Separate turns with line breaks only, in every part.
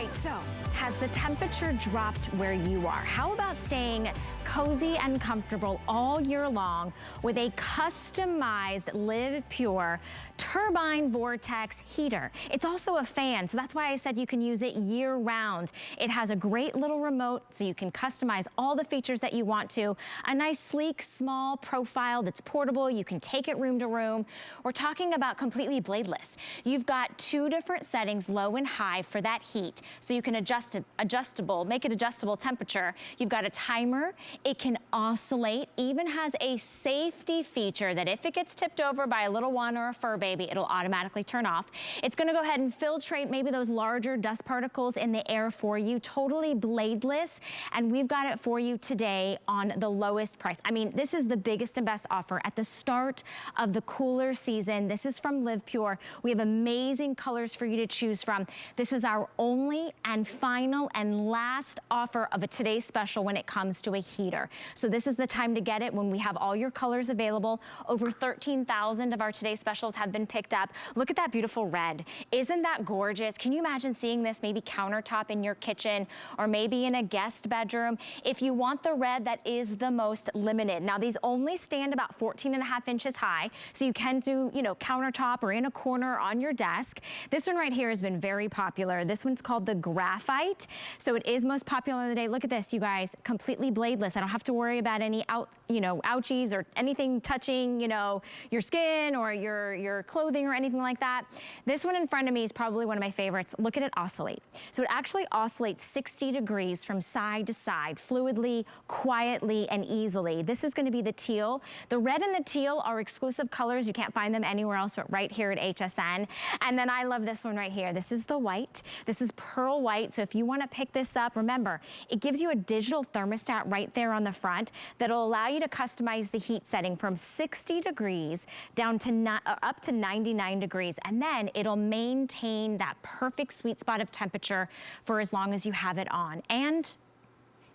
right, so has the temperature dropped where you are? How about staying cozy and comfortable all year long with a customized LivePure Turbine Vortex heater? It's also a fan, so that's why I said you can use it year round. It has a great little remote, so you can customize all the features that you want to. A nice, sleek, small profile that's portable. You can take it room to room. We're talking about completely bladeless. You've got two different settings, low and high, for that heat, so you can make it adjustable temperature. You've got a timer. It can oscillate, even has a safety feature that if it gets tipped over by a little one or a fur baby, it'll automatically turn off. It's gonna go ahead and filtrate maybe those larger dust particles in the air for you, totally bladeless, and we've got it for you today on the lowest price. I mean, this is the biggest and best offer at the start of the cooler season. This is from LivePure. We have amazing colors for you to choose from. This is our only and final and last offer of a today's special when it comes to a heater. So this is the time to get it when we have all your colors available. Over 13,000 of our today's specials have been picked up. Look at that beautiful red. Isn't that gorgeous? Can you imagine seeing this maybe countertop in your kitchen or maybe in a guest bedroom? If you want the red, that is the most limited. Now these only stand about 14.5 inches high, so you can do, you know, countertop or in a corner on your desk. This one right here has been very popular. This one's called the Graphite, so it is most popular of the day. Look at this, you guys, completely bladeless. I don't have to worry about any ouchies or anything touching, you know, your skin or your clothing or anything like that. This one in front of me is probably one of my favorites. Look at it oscillate. So it actually oscillates 60 degrees from side to side, fluidly, quietly, and easily. This is gonna be the teal. The red and the teal are exclusive colors. You can't find them anywhere else but right here at HSN. And then I love this one right here. This is the white. This is pearl white. So if you wanna pick this up, remember, it gives you a digital thermostat right there on the front that'll allow you to customize the heat setting from 60 degrees down to up to 99 degrees. And then it'll maintain that perfect sweet spot of temperature for as long as you have it on. And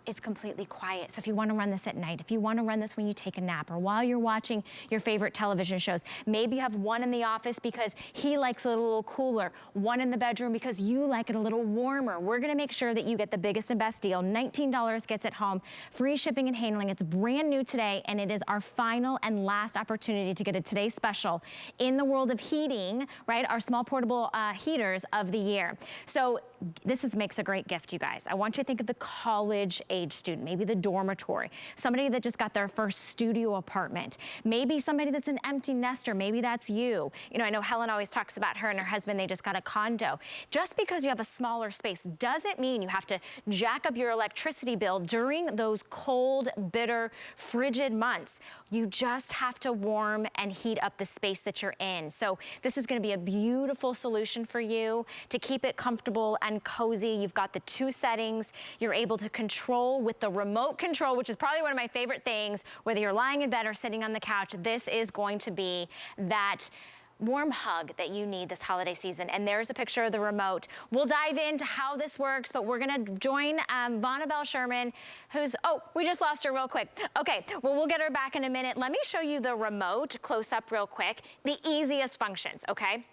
it's completely quiet. So if you want to run this at night, if you want to run this when you take a nap or while you're watching your favorite television shows, maybe you have one in the office because he likes it a little cooler, one in the bedroom because you like it a little warmer. We're going to make sure that you get the biggest and best deal. $19 gets it home, free shipping and handling. It's brand new today, and it is our final and last opportunity to get a today's special in the world of heating, right? Our small portable heaters of the year. So this makes a great gift, you guys. I want you to think of the college age student, maybe the dormitory, somebody that just got their first studio apartment, maybe somebody that's an empty nester, maybe that's you. You know, I know Helen always talks about her and her husband, they just got a condo. Just because you have a smaller space doesn't mean you have to jack up your electricity bill during those cold, bitter, frigid months. You just have to warm and heat up the space that you're in. So this is gonna be a beautiful solution for you to keep it comfortable and cozy. You've got the two settings. You're able to control with the remote control, which is probably one of my favorite things, whether you're lying in bed or sitting on the couch. This is going to be that warm hug that you need this holiday season. And there's a picture of the remote. We'll dive into how this works, but we're gonna join Vonabelle Sherman, who's, oh, we just lost her real quick. Okay, well, we'll get her back in a minute. Let me show you the remote close up real quick. The easiest functions, okay?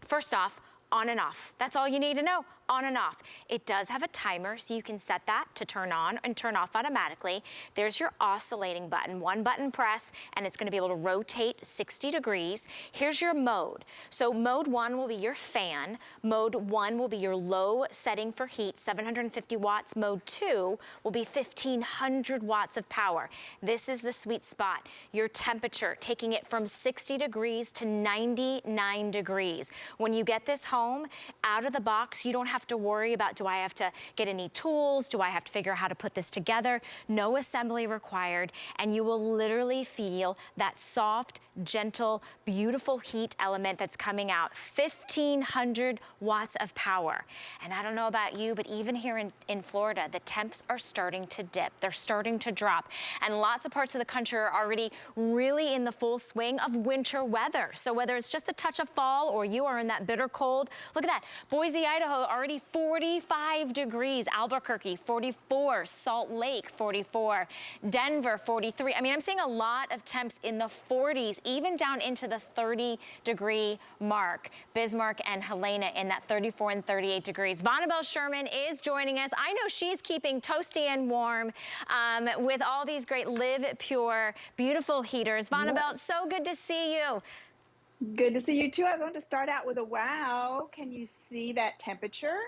First off, on and off. That's all you need to know. On and off. It does have a timer, so you can set that to turn on and turn off automatically. There's your oscillating button, one button press, and it's gonna be able to rotate 60 degrees. Here's your mode. So mode 1 will be your fan. Mode 1 will be your low setting for heat, 750 watts. Mode 2 will be 1500 watts of power. This is the sweet spot. Your temperature, taking it from 60 degrees to 99 degrees. When you get this home, out of the box, you don't have to worry about, do I have to get any tools? Do I have to figure out how to put this together? No assembly required, and you will literally feel that soft, gentle, beautiful heat element that's coming out. 1500 watts of power. And I don't know about you, but even here in Florida, the temps are starting to dip. They're starting to drop. And lots of parts of the country are already really in the full swing of winter weather. So whether it's just a touch of fall or you are in that bitter cold, Look at that. Boise, Idaho, already 45 degrees. Albuquerque, 44. Salt Lake, 44. Denver, 43. I mean, I'm seeing a lot of temps in the 40s, even down into the 30-degree mark. Bismarck and Helena in that 34 and 38 degrees. Vonabelle Sherman is joining us. I know she's keeping toasty and warm with all these great LivePure, beautiful heaters. Vonabelle, so good to see you.
Good to see you too. I want to start out with a wow. Can you see that temperature?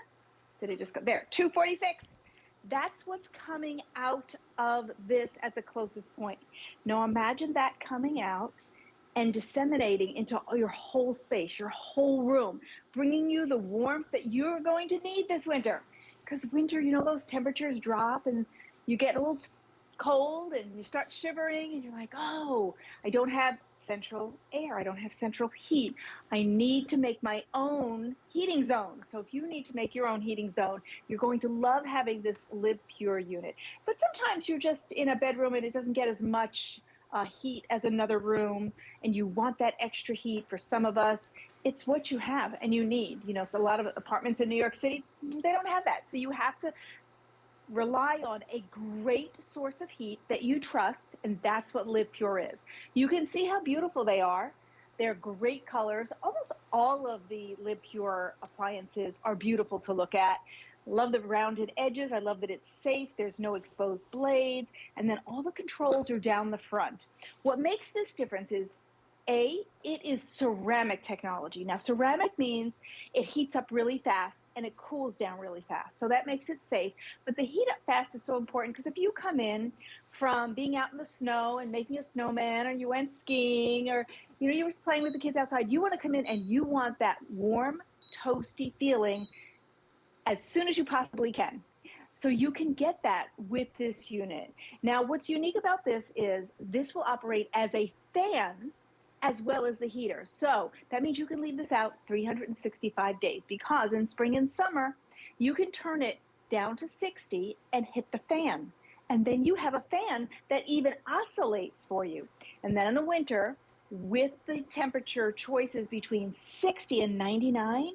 Did it just go there? 246. That's what's coming out of this at the closest point. Now imagine that coming out and disseminating into your whole space, your whole room, bringing you the warmth that you're going to need this winter. Because winter, you know, those temperatures drop and you get a little cold and you start shivering and you're like, oh, I don't have central air. I don't have central heat. I need to make my own heating zone. So if you need to make your own heating zone, you're going to love having this LivePure unit. But sometimes you're just in a bedroom and it doesn't get as much heat as another room, and you want that extra heat. For some of us, it's what you have and you need. You know, so a lot of apartments in New York City, they don't have that. So you have to rely on a great source of heat that you trust, and that's what LivePure is. You can see how beautiful they are. They're great colors. Almost all of the LivePure appliances are beautiful to look at. Love the rounded edges. I love that it's safe. There's no exposed blades. And then all the controls are down the front. What makes this difference is, A, it is ceramic technology. Now, ceramic means it heats up really fast and it cools down really fast. So that makes it safe. But the heat up fast is so important because if you come in from being out in the snow and making a snowman, or you went skiing, or you were playing with the kids outside, you want to come in and you want that warm, toasty feeling as soon as you possibly can. So you can get that with this unit. Now, what's unique about this is this will operate as a fan as well as the heater. So that means you can leave this out 365 days, because in spring and summer, you can turn it down to 60 and hit the fan. And then you have a fan that even oscillates for you. And then in the winter, with the temperature choices between 60 and 99,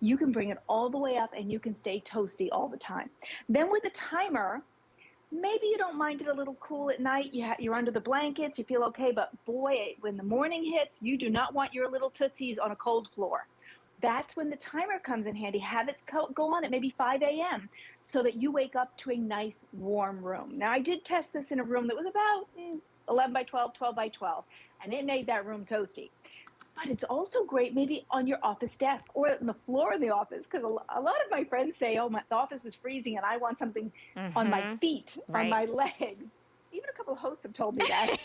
you can bring it all the way up and you can stay toasty all the time. Then with the timer, maybe you don't mind it a little cool at night. You're under the blankets, you feel okay, but boy, when the morning hits, you do not want your little tootsies on a cold floor. That's when the timer comes in handy. Have it go on at maybe 5 a.m. so that you wake up to a nice warm room. Now, I did test this in a room that was about 11 by 12, 12 by 12, and it made that room toasty. But it's also great maybe on your office desk or on the floor in the office, because a lot of my friends say, oh, the office is freezing and I want something on my feet, on my legs. Even a couple of hosts have told me that.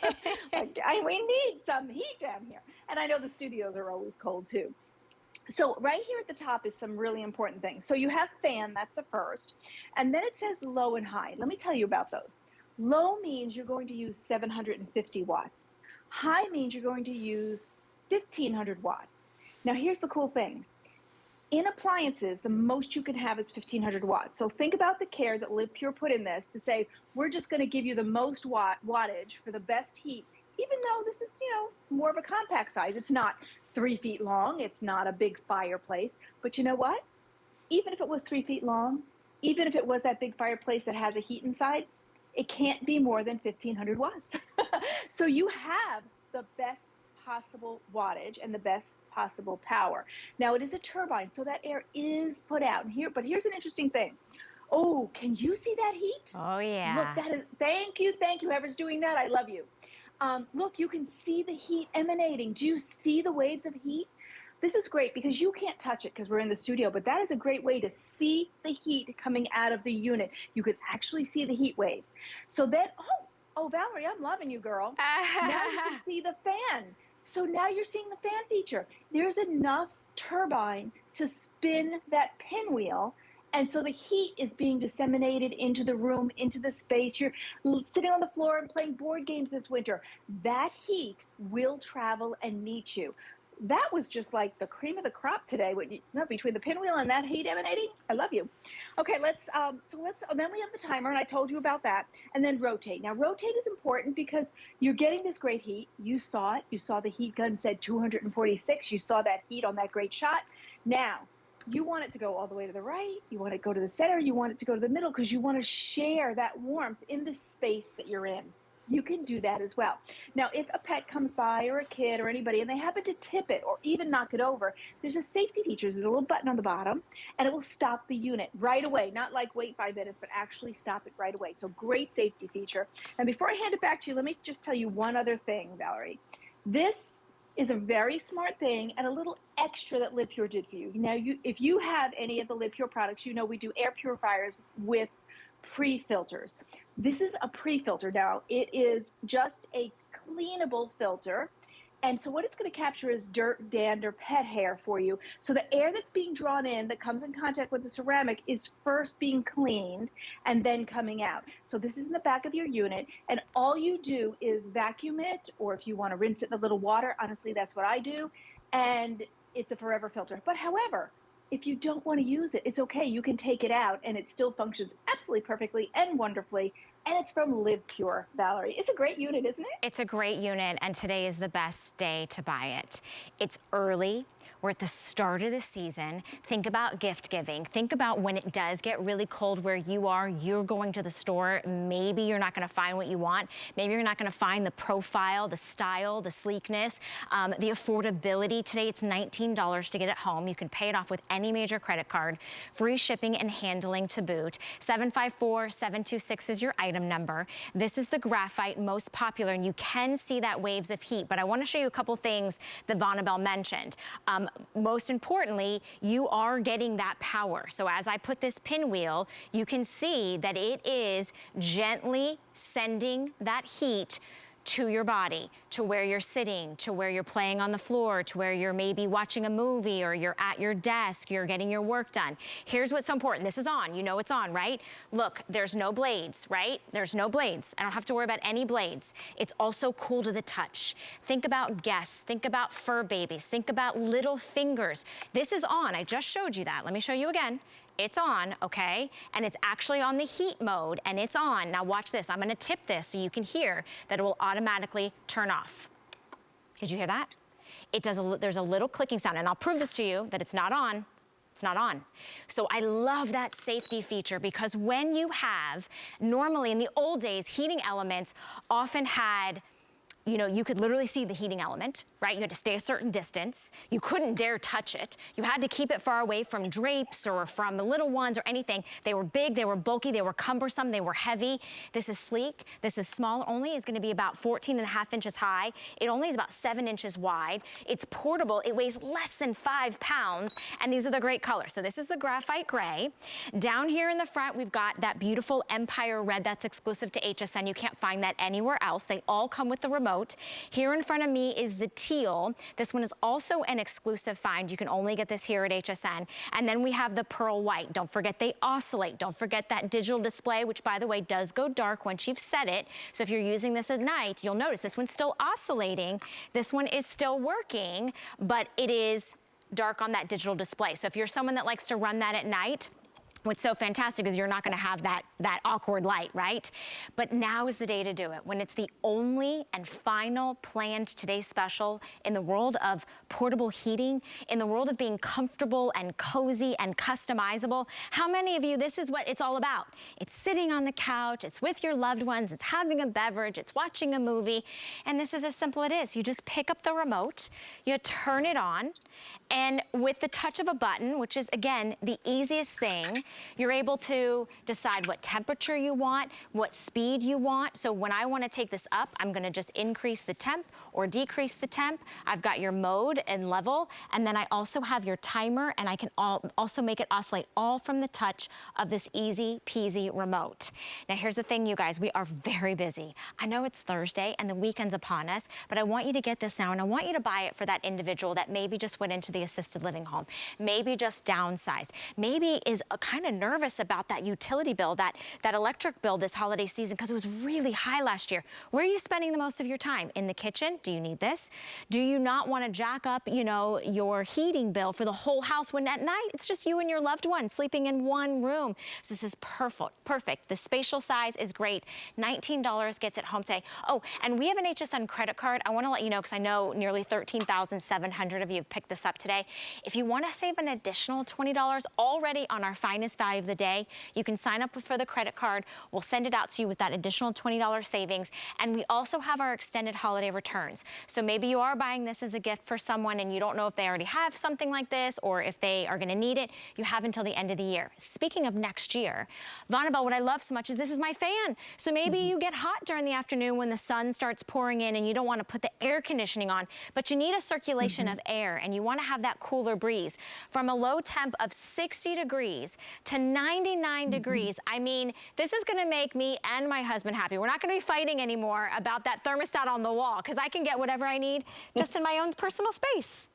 We need some heat down here. And I know the studios are always cold too. So right here at the top is some really important things. So you have fan, that's the first. And then it says low and high. Let me tell you about those. Low means you're going to use 750 watts. High means you're going to use 1500 watts. Now here's the cool thing. In appliances, the most you can have is 1500 watts. So think about the care that LivePure put in this to say, we're just going to give you the most wattage for the best heat, even though this is, more of a compact size. It's not 3 feet long. It's not a big fireplace. But you know what? Even if it was 3 feet long, even if it was that big fireplace that has a heat inside, it can't be more than 1500 watts. So you have the best possible wattage and the best possible power. Now it is a turbine, so that air is put out here. But here's an interesting thing. Oh, can you see that heat?
Oh yeah.
Look, that is. Thank you. Whoever's doing that, I love you. Look, you can see the heat emanating. Do you see the waves of heat? This is great because you can't touch it because we're in the studio, but that is a great way to see the heat coming out of the unit. You can actually see the heat waves. So then, oh, Valerie, I'm loving you, girl. Now you can see the fan. So now you're seeing the fan feature. There's enough turbine to spin that pinwheel, and so the heat is being disseminated into the room, into the space. You're sitting on the floor and playing board games this winter. That heat will travel and meet you. That was just like the cream of the crop today. Between the pinwheel and that heat emanating, I love you. Okay, then we have the timer, and I told you about that. And then rotate. Now, rotate is important because you're getting this great heat. You saw it. You saw the heat gun said 246. You saw that heat on that great shot. Now, You want it to go all the way to the right, you want it to go to the center, you want it to go to the middle because you want to share that warmth in the space that you're in. You can do that as well. Now, if a pet comes by or a kid or anybody and they happen to tip it or even knock it over, there's a safety feature. There's a little button on the bottom and it will stop the unit right away. Not like wait 5 minutes, but actually stop it right away. So great safety feature. And before I hand it back to you, let me just tell you one other thing, Valerie. This is a very smart thing and a little extra that LivePure did for you. Now, if you have any of the LivePure products, you know we do air purifiers with pre-filters. This is a pre-filter now. It is just a cleanable filter. And so what it's going to capture is dirt, dander, pet hair for you. So the air that's being drawn in that comes in contact with the ceramic is first being cleaned and then coming out. So this is in the back of your unit, and all you do is vacuum it, or if you want to rinse it in a little water, honestly, that's what I do, and it's a forever filter. But however, if you don't want to use it, it's okay. You can take it out and it still functions absolutely perfectly and wonderfully. And it's from LivePure, Valerie. It's a great unit, isn't it?
It's a great unit, and today is the best day to buy it. It's early. We're at the start of the season. Think about gift giving. Think about when it does get really cold where you are, you're going to the store. Maybe you're not gonna find what you want. Maybe you're not gonna find the profile, the style, the sleekness, the affordability. Today it's $19 to get it home. You can pay it off with any major credit card. Free shipping and handling to boot. 754-726 is your item number. This is the graphite, most popular, and you can see that waves of heat, but I wanna show you a couple things that Vonabelle mentioned. Most importantly, you are getting that power. So as I put this pinwheel, you can see that it is gently sending that heat to your body, to where you're sitting, to where you're playing on the floor, to where you're maybe watching a movie or you're at your desk, you're getting your work done. Here's what's so important. This is on. You know it's on, right? Look, there's no blades, right? There's no blades. I don't have to worry about any blades. It's also cool to the touch. Think about guests. Think about fur babies. Think about little fingers. This is on. I just showed you that. Let me show you again. It's on, okay? And it's actually on the heat mode, and it's on. Now watch this. I'm gonna tip this so you can hear that it will automatically turn off. Did you hear that? It does. There's a little clicking sound, and I'll prove this to you that it's not on. It's not on. So I love that safety feature because when you have, normally in the old days, heating elements often had, you know, you could literally see the heating element, right? You had to stay a certain distance. You couldn't dare touch it. You had to keep it far away from drapes or from the little ones or anything. They were big, they were bulky, they were cumbersome, they were heavy. This is sleek, this is small. Only is gonna be about 14.5 inches high. It only is about 7 inches wide. It's portable, it weighs less than 5 pounds, and these are the great colors. So this is the graphite gray. Down here in the front, we've got that beautiful Empire red that's exclusive to HSN. You can't find that anywhere else. They all come with the remote. Here in front of me is the teal. This one is also an exclusive find. You can only get this here at HSN. And then we have the pearl white. Don't forget they oscillate. Don't forget that digital display, which by the way does go dark once you've set it. So if you're using this at night, you'll notice this one's still oscillating. This one is still working, but it is dark on that digital display. So if you're someone that likes to run that at night, what's so fantastic is you're not gonna have that awkward light, right? But now is the day to do it. When it's the only and final planned today special in the world of portable heating, in the world of being comfortable and cozy and customizable. How many of you, this is what it's all about? It's sitting on the couch, it's with your loved ones, it's having a beverage, it's watching a movie, and this is as simple as it is. You just pick up the remote, you turn it on, and with the touch of a button, which is again, the easiest thing, you're able to decide what temperature you want, what speed you want. So when I wanna take this up, I'm gonna just increase the temp or decrease the temp. I've got your mode and level, and then I also have your timer, and I can also make it oscillate all from the touch of this easy peasy remote. Now here's the thing, you guys, we are very busy. I know it's Thursday and the weekend's upon us, but I want you to get this now, and I want you to buy it for that individual that maybe just went into the assisted living home, maybe just downsized, maybe is kind kind of nervous about that utility bill, that electric bill this holiday season, because it was really high last year. Where are you spending the most of your time? In the kitchen? Do you need this? Do you not want to jack up, you know, your heating bill for the whole house when at night it's just you and your loved one sleeping in one room? So this is perfect. The spatial size is great. $19 gets it home today. Oh, and we have an HSN credit card. I want to let you know, because I know nearly 13,700 of you have picked this up today. If you want to save an additional $20 already on our finest value of the day, you can sign up for the credit card. We'll send it out to you with that additional $20 savings. And we also have our extended holiday returns. So maybe you are buying this as a gift for someone and you don't know if they already have something like this or if they are going to need it. You have until the end of the year. Speaking of next year, Vonabelle, what I love so much is this is my fan. So maybe you get hot during the afternoon when the sun starts pouring in and you don't want to put the air conditioning on, but you need a circulation of air and you want to have that cooler breeze. From a low temp of 60 degrees to 99 degrees, I mean, this is going to make me and my husband happy. We're not going to be fighting anymore about that thermostat on the wall, because I can get whatever I need just in my own personal space.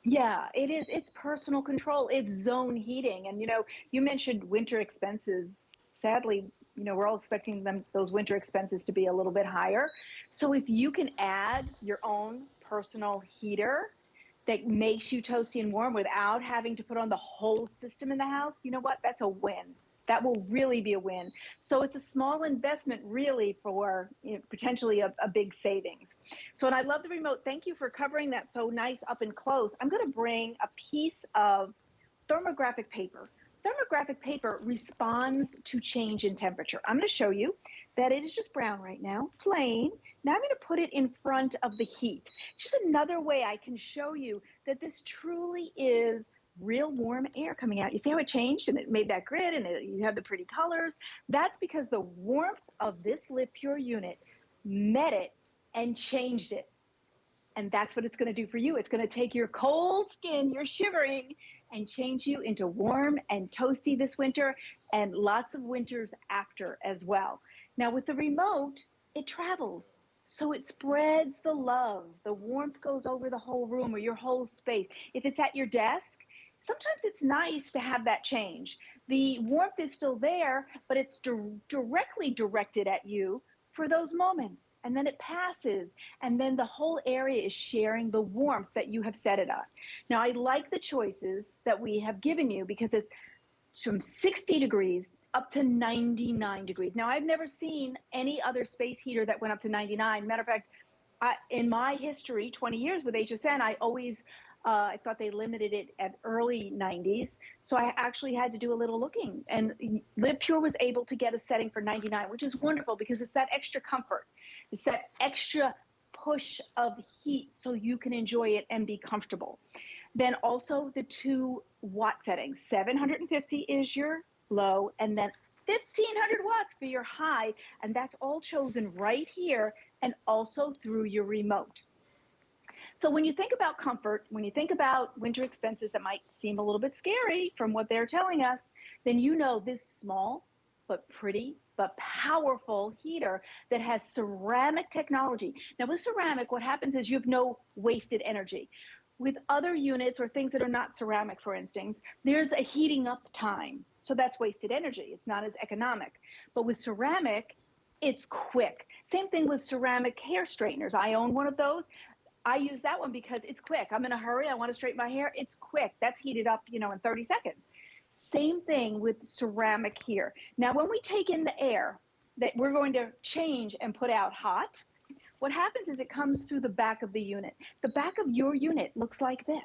Yeah, it is. It's personal control. It's zone heating. And, you know, you mentioned winter expenses. Sadly, you know, we're all expecting those winter expenses to be a little bit higher. So if you can add your own personal heater that makes you toasty and warm without having to put on the whole system in the house, you know what? That's a win. That will really be a win. So it's a small investment really for, you know, potentially a big savings. So, and I love the remote. Thank you for covering that so nice up and close. I'm going to bring a piece of thermographic paper. Thermographic paper responds to change in temperature. I'm going to show you that it is just brown right now, plain. Now I'm going to put it in front of the heat. It's just another way I can show you that this truly is real warm air coming out. You see how it changed and it made that grid and you have the pretty colors? That's because the warmth of this LivePure unit met it and changed it. And that's what it's going to do for you. It's going to take your cold skin, your shivering, and change you into warm and toasty this winter and lots of winters after as well. Now with the remote, it travels. So it spreads the love. The warmth goes over the whole room or your whole space. If it's at your desk, sometimes it's nice to have that change. The warmth is still there, but it's directly directed at you for those moments. And then it passes, and then the whole area is sharing the warmth that you have set it on. Now, I like the choices that we have given you because it's from 60 degrees up to 99 degrees. Now, I've never seen any other space heater that went up to 99. Matter of fact, in my history, 20 years with HSN, I thought they limited it at early 90s. So I actually had to do a little looking. And LivePure was able to get a setting for 99, which is wonderful because it's that extra comfort. It's that extra push of heat so you can enjoy it and be comfortable. Then also the 2-watt settings. 750 is your low, and then 1500 watts for your high. And that's all chosen right here and also through your remote. So when you think about comfort, when you think about winter expenses that might seem a little bit scary from what they're telling us, then you know this small but pretty but powerful heater that has ceramic technology. Now with ceramic, what happens is you have no wasted energy. With other units or things that are not ceramic, for instance, there's a heating up time. So that's wasted energy. It's not as economic. But with ceramic, it's quick. Same thing with ceramic hair straighteners. I own one of those. I use that one because it's quick. I'm in a hurry. I want to straighten my hair. It's quick. That's heated up, you know, in 30 seconds. Same thing with ceramic here. Now, when we take in the air that we're going to change and put out hot, what happens is it comes through the back of the unit. The back of your unit looks like this.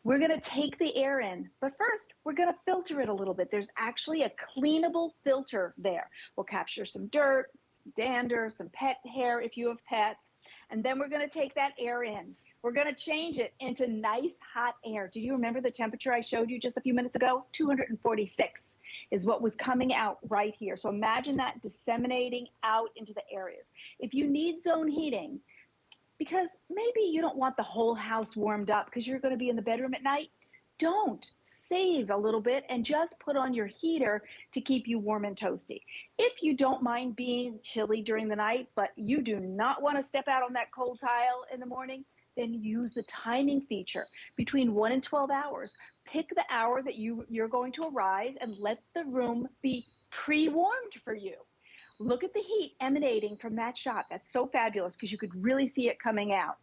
We're going to take the air in, but first we're going to filter it a little bit. There's actually a cleanable filter there. We'll capture some dirt, some dander, some pet hair if you have pets. And then we're going to take that air in. We're going to change it into nice hot air. Do you remember the temperature I showed you just a few minutes ago? 246 is what was coming out right here. So imagine that disseminating out into the areas. If you need zone heating, because maybe you don't want the whole house warmed up because you're going to be in the bedroom at night, don't. Save a little bit and just put on your heater to keep you warm and toasty. If you don't mind being chilly during the night, but you do not want to step out on that cold tile in the morning, then use the timing feature between 1 and 12 hours. pick the hour that you're going to arise and let the room be pre-warmed for you. Look at the heat emanating from that shot. That's so fabulous because you could really see it coming out.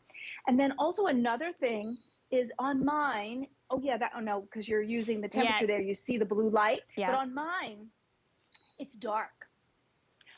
And then also another thing is on mine, oh yeah, that, oh no, because you're using the temperature there, you see the blue light, but on mine, it's dark.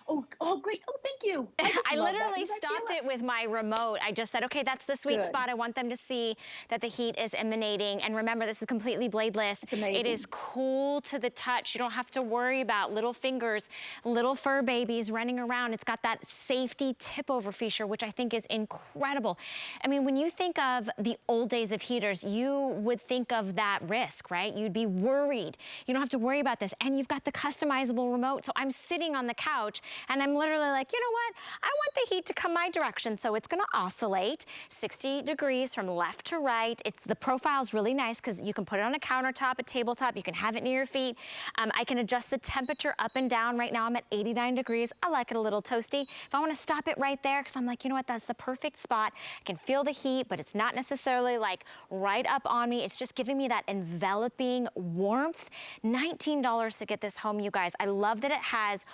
Oh, great. Oh, thank you.
I literally stopped it with my remote. I just said, okay, that's the sweet spot. I want them to see that the heat is emanating. And remember, this is completely bladeless. It is cool to the touch. You don't have to worry about little fingers, little fur babies running around. It's got that safety tip over feature, which I think is incredible. I mean, when you think of the old days of heaters, you would think of that risk, right? You'd be worried. You don't have to worry about this. And you've got the customizable remote. So I'm sitting on the couch and I'm literally like, you know what? I want the heat to come my direction. So it's gonna oscillate 60 degrees from left to right. The profile's really nice because you can put it on a countertop, a tabletop. You can have it near your feet. I can adjust the temperature up and down. Right now I'm at 89 degrees. I like it a little toasty. If I wanna stop it right there, because I'm like, you know what? That's the perfect spot. I can feel the heat, but it's not necessarily like right up on me. It's just giving me that enveloping warmth. $19 to get this home, you guys. I love that it has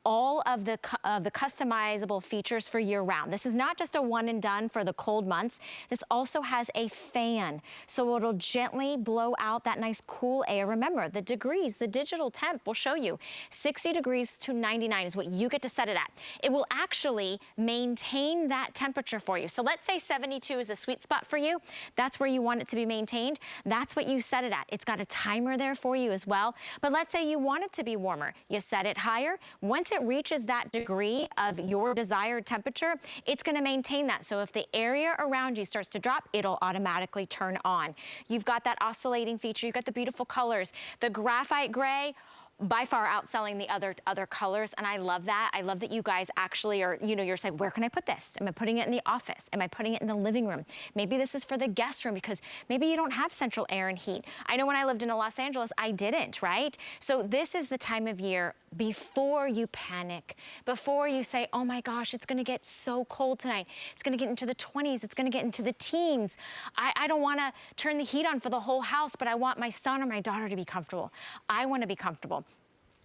all of the customizable features for year round. This is not just a one and done for the cold months. This also has a fan, so it'll gently blow out that nice cool air. Remember, the degrees, the digital temp will show you 60 degrees to 99 is what you get to set it at. It will actually maintain that temperature for you. So let's say 72 is the sweet spot for you. That's where you want it to be maintained. That's what you set it at. It's got a timer there for you as well. But let's say you want it to be warmer. You set it higher. Once it reaches that degree of your desired temperature, it's going to maintain that. So if the area around you starts to drop, it'll automatically turn on. You've got that oscillating feature. You've got the beautiful colors. The graphite gray, by far outselling the other colors, and I love that. I love that you guys actually are, you know, you're saying, where can I put this? Am I putting it in the office? Am I putting it in the living room? Maybe this is for the guest room because maybe you don't have central air and heat. I know when I lived in Los Angeles, I didn't, right? So this is the time of year before you panic, before you say, oh my gosh, it's gonna get so cold tonight. It's gonna get into the 20s, it's gonna get into the teens. I don't wanna turn the heat on for the whole house, but I want my son or my daughter to be comfortable. I wanna be comfortable.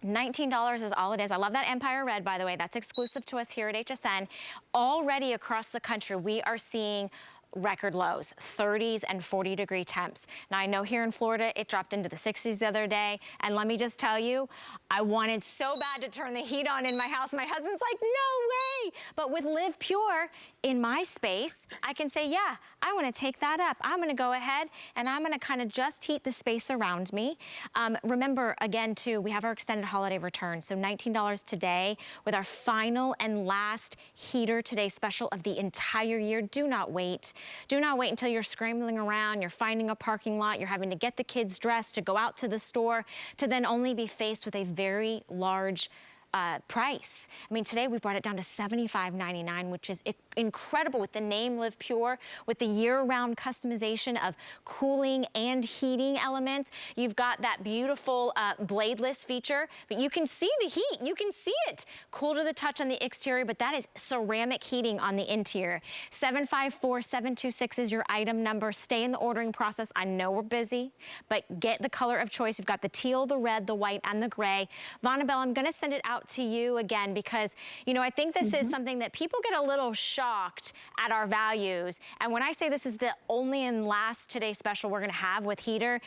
$19 is all it is. I love that Empire Red, by the way. That's exclusive to us here at HSN. Already across the country, we are seeing record lows, 30s and 40 degree temps. Now I know here in Florida, it dropped into the 60s the other day. And let me just tell you, I wanted so bad to turn the heat on in my house. My husband's like, no way. But with LivePure in my space, I can say, yeah, I want to take that up. I'm going to go ahead and I'm going to kind of just heat the space around me. Remember, again, too, we have our extended holiday return. So $19 today with our final and last heater today special of the entire year. Do not wait. Do not wait until you're scrambling around, you're finding a parking lot, you're having to get the kids dressed to go out to the store, to then only be faced with a very large price. I mean, today we brought it down to $75.99, which is incredible with the name LivePure, with the year-round customization of cooling and heating elements. You've got that beautiful bladeless feature, but you can see the heat. You can see it. Cool to the touch on the exterior, but that is ceramic heating on the interior. 754726 is your item number. Stay in the ordering process. I know we're busy, but get the color of choice. You've got the teal, the red, the white, and the gray. Vonabelle, I'm gonna send it out to you again because, you know, I think this is something that people get a little shocked at our values. And when I say this is the only and last today special we're gonna have with heater,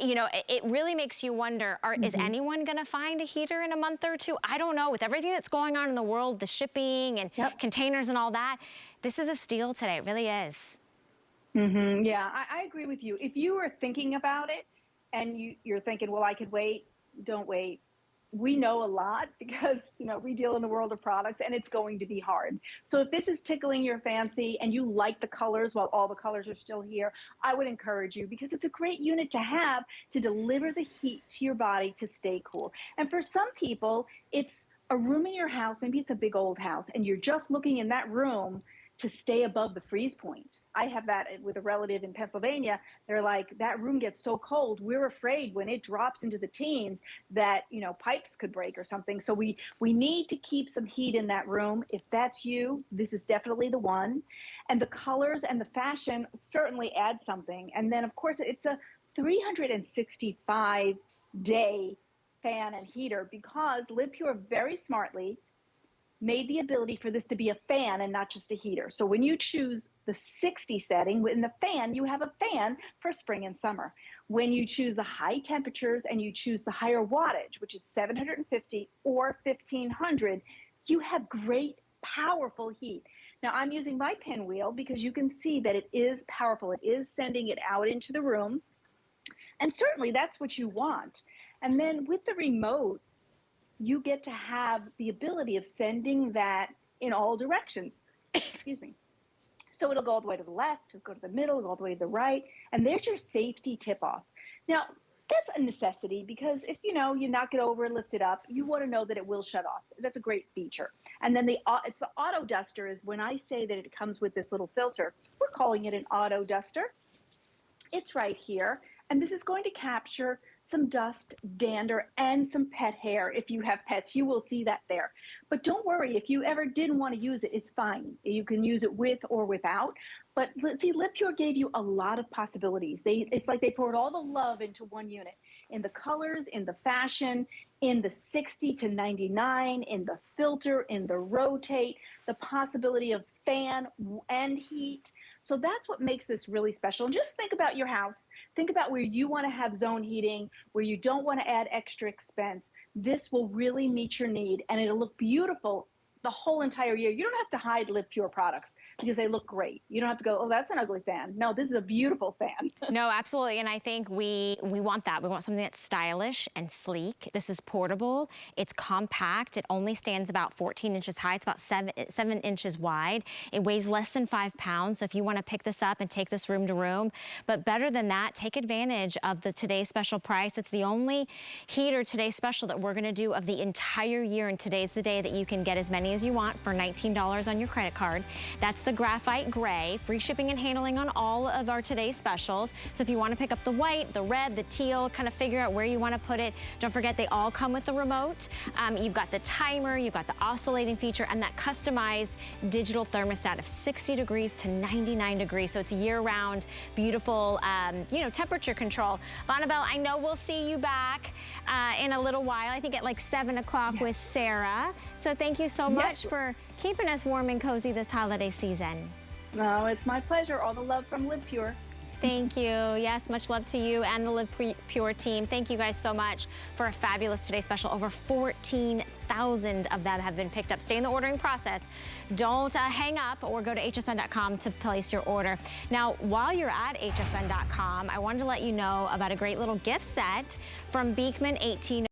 you know, it really makes you wonder, is anyone gonna find a heater in a month or two? I don't know. With everything that's going on in the world, the shipping and containers and all that, this is a steal today. It really is.
Yeah, I agree with you. If you were thinking about it and you're thinking, well, I could wait, don't wait. We know a lot because, you know, we deal in the world of products and it's going to be hard. So if this is tickling your fancy and you like the colors while all the colors are still here, I would encourage you because it's a great unit to have to deliver the heat to your body to stay cool. And for some people, it's a room in your house, maybe it's a big old house and you're just looking in that room to stay above the freeze point. I have that with a relative in Pennsylvania. They're like, that room gets so cold, we're afraid when it drops into the teens that, you know, pipes could break or something. So we need to keep some heat in that room. If that's you, this is definitely the one. And the colors and the fashion certainly add something. And then of course it's a 365-day fan and heater because LivePure very smartly made the ability for this to be a fan and not just a heater. So when you choose the 60 setting in the fan, you have a fan for spring and summer. When you choose the high temperatures and you choose the higher wattage, which is 750 or 1500, you have great, powerful heat. Now I'm using my pinwheel because you can see that it is powerful. It is sending it out into the room. And certainly that's what you want. And then with the remote, you get to have the ability of sending that in all directions. Excuse me. So it'll go all the way to the left, it'll go to the middle, it'll go all the way to the right, and there's your safety tip-off. Now, that's a necessity because if you knock it over and lift it up, you want to know that it will shut off. That's a great feature. And then it's the auto duster is when I say that it comes with this little filter, we're calling it an auto duster. It's right here, and this is going to capture some dust, dander, and some pet hair. If you have pets, you will see that there. But don't worry, if you ever didn't want to use it, it's fine. You can use it with or without. But see, LivePure gave you a lot of possibilities. It's like they poured all the love into one unit, in the colors, in the fashion, in the 60 to 99, in the filter, in the rotate, the possibility of fan and heat. So that's what makes this really special. And just think about your house. Think about where you want to have zone heating, where you don't want to add extra expense. This will really meet your need, and it'll look beautiful the whole entire year. You don't have to hide LivePure products because they look great. You don't have to go, oh, that's an ugly fan. No, this is a beautiful fan.
No, absolutely. And I think we want that. We want something that's stylish and sleek. This is portable. It's compact. It only stands about 14 inches high. It's about 7 inches wide. It weighs less than 5 pounds. So if you want to pick this up and take this room to room, but better than that, take advantage of the today's special price. It's the only heater today's special that we're going to do of the entire year. And today's the day that you can get as many as you want for $19 on your credit card. That's the Graphite Gray, free shipping and handling on all of our today's specials. So if you want to pick up the white, the red, the teal, kind of figure out where you want to put it. Don't forget they all come with the remote. You've got the timer, you've got the oscillating feature, and that customized digital thermostat of 60 degrees to 99 degrees. So it's year-round, beautiful, temperature control. Vonabelle, I know we'll see you back in a little while. I think at like 7 o'clock with Sarah. So thank you so much for keeping us warm and cozy this holiday season.
No, it's my pleasure. All the love from LivePure.
Thank you. Yes, much love to you and the LivePure team. Thank you guys so much for a fabulous Today Special. Over 14,000 of them have been picked up. Stay in the ordering process. Don't hang up or go to hsn.com to place your order. Now, while you're at hsn.com, I wanted to let you know about a great little gift set from Beekman 18.